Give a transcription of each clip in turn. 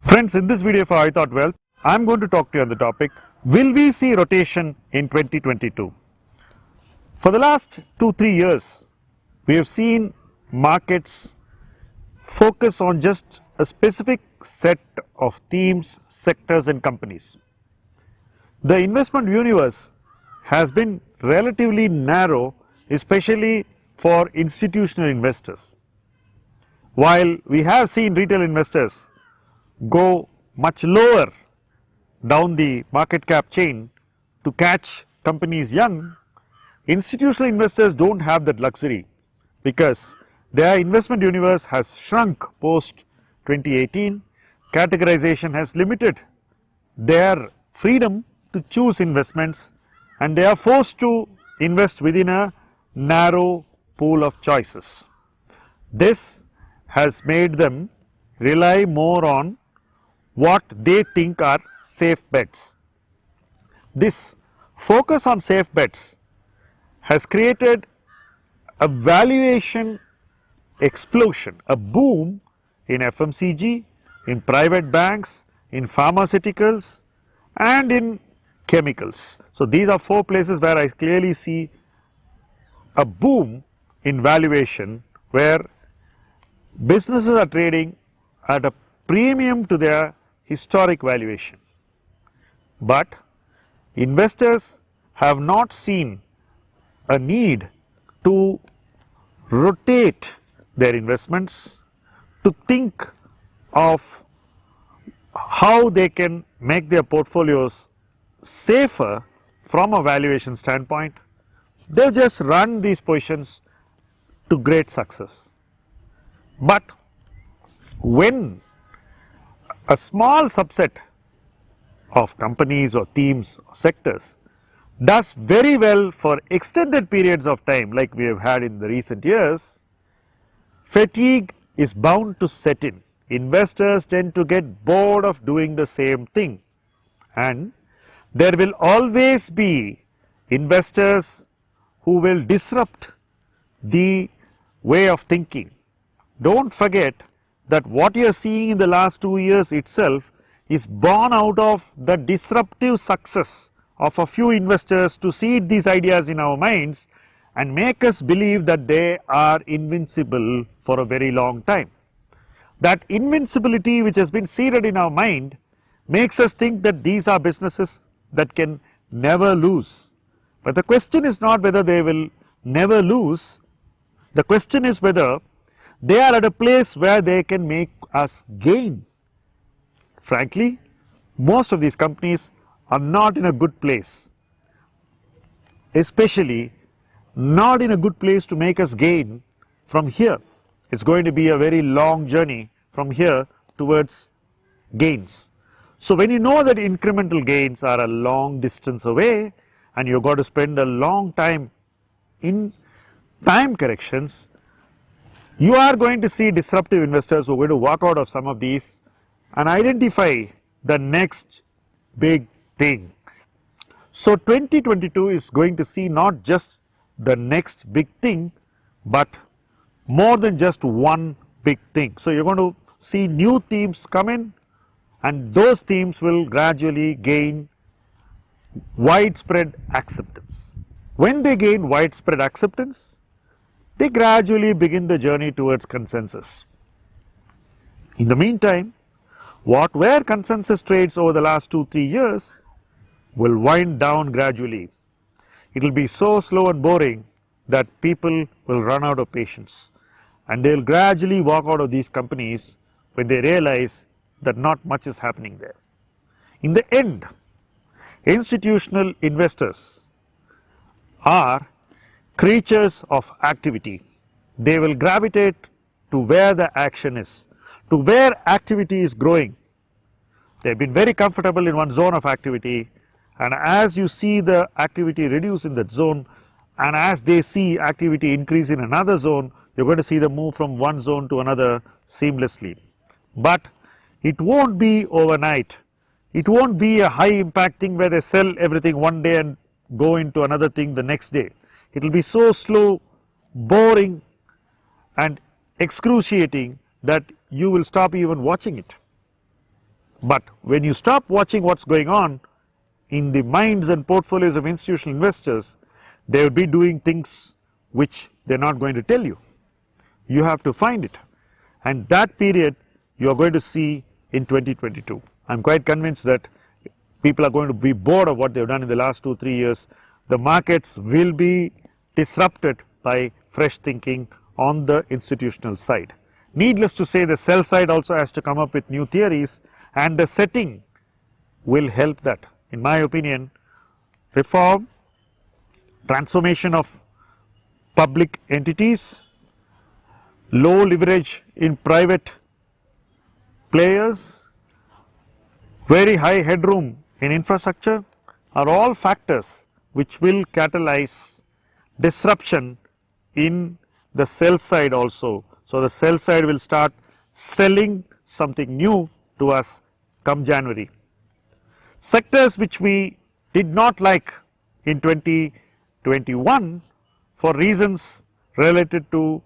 Friends, in this video for iThought Wealth, I am going to talk to you on the topic, will we see rotation in 2022? For the last 2-3 years, we have seen markets focus on just a specific set of themes, sectors and companies. The investment universe has been relatively narrow, especially for institutional investors. While we have seen retail investors go much lower down the market cap chain to catch companies young, institutional investors don't have that luxury because their investment universe has shrunk post 2018. Categorization has limited their freedom to choose investments and they are forced to invest within a narrow pool of choices. This has made them rely more on what they think are safe bets. This focus on safe bets has created a valuation explosion, a boom in FMCG, in private banks, in pharmaceuticals and in chemicals. So, these are 4 places where I clearly see a boom in valuation where businesses are trading at a premium to their historic valuation. But investors have not seen a need to rotate their investments, to think of how they can make their portfolios safer from a valuation standpoint. They have just run these positions to great success. But when a small subset of companies or themes or sectors does very well for extended periods of time like we have had in the recent years, fatigue is bound to set in. Investors tend to get bored of doing the same thing and there will always be investors who will disrupt the way of thinking. Don't forget that what you are seeing in the last 2 years itself is born out of the disruptive success of a few investors to seed these ideas in our minds and make us believe that they are invincible for a very long time. That invincibility which has been seeded in our mind makes us think that these are businesses that can never lose. But the question is not whether they will never lose, the question is whether they are at a place where they can make us gain. Frankly, most of these companies are not in a good place, especially not in a good place to make us gain from here. It's going to be a very long journey from here towards gains. So, when you know that incremental gains are a long distance away and you've got to spend a long time in time corrections, you are going to see disruptive investors who are going to walk out of some of these and identify the next big thing. So, 2022 is going to see not just the next big thing, but more than just one big thing. So, you are going to see new themes come in and those themes will gradually gain widespread acceptance. When they gain widespread acceptance, they gradually begin the journey towards consensus. In the meantime, what were consensus trades over the last 2-3 years will wind down gradually. It will be so slow and boring that people will run out of patience and they will gradually walk out of these companies when they realize that not much is happening there. In the end, institutional investors are creatures of activity. They will gravitate to where the action is, to where activity is growing. They have been very comfortable in one zone of activity and as you see the activity reduce in that zone and as they see activity increase in another zone, you are going to see them move from one zone to another seamlessly. But it won't be overnight. It won't be a high impact thing where they sell everything one day and go into another thing the next day. It will be so slow, boring and excruciating that you will stop even watching it. But when you stop watching what's going on in the minds and portfolios of institutional investors, they will be doing things which they're not going to tell you. You have to find it. And that period you are going to see in 2022. I'm quite convinced that people are going to be bored of what they've done in the last 2-3 years. The markets will be disrupted by fresh thinking on the institutional side. Needless to say, the sell side also has to come up with new theories, and the setting will help that. In my opinion, reform, transformation of public entities, low leverage in private players, very high headroom in infrastructure are all factors which will catalyze disruption in the sell side also. So, the sell side will start selling something new to us come January. Sectors which we did not like in 2021 for reasons related to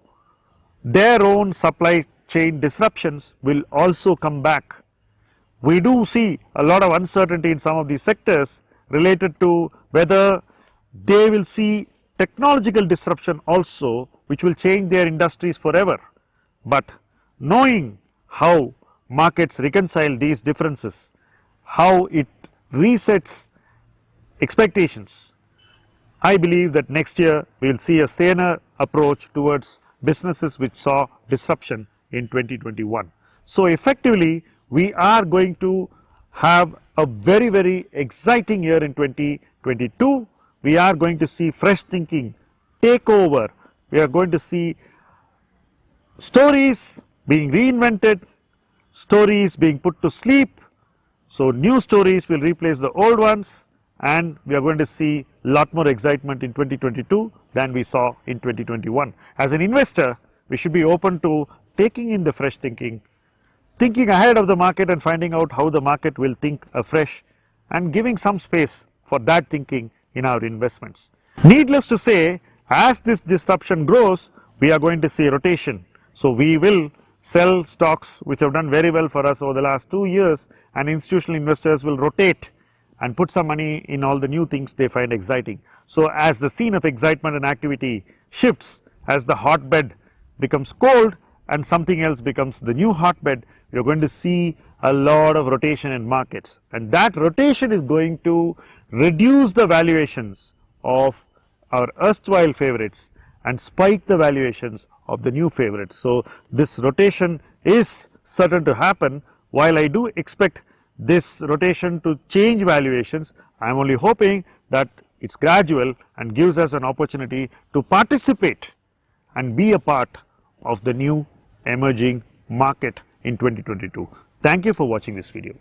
their own supply chain disruptions will also come back. We do see a lot of uncertainty in some of these sectors related to whether they will see technological disruption also, which will change their industries forever. But knowing how markets reconcile these differences, how it resets expectations, I believe that next year we will see a saner approach towards businesses which saw disruption in 2021. So, effectively we are going to have a very, very exciting year in 2022. We are going to see fresh thinking take over. We are going to see stories being reinvented, stories being put to sleep. So, new stories will replace the old ones, and we are going to see a lot more excitement in 2022 than we saw in 2021. As an investor, we should be open to taking in the fresh thinking, thinking ahead of the market and finding out how the market will think afresh, and giving some space for that thinking in our investments. Needless to say, as this disruption grows, we are going to see rotation. So, we will sell stocks which have done very well for us over the last 2 years, and institutional investors will rotate and put some money in all the new things they find exciting. So, as the scene of excitement and activity shifts, as the hotbed becomes cold and something else becomes the new hotbed, we are going to see a lot of rotation in markets, and that rotation is going to reduce the valuations of our erstwhile favorites and spike the valuations of the new favorites. So, this rotation is certain to happen. While I do expect this rotation to change valuations, I am only hoping that it is gradual and gives us an opportunity to participate and be a part of the new emerging market in 2022. Thank you for watching this video.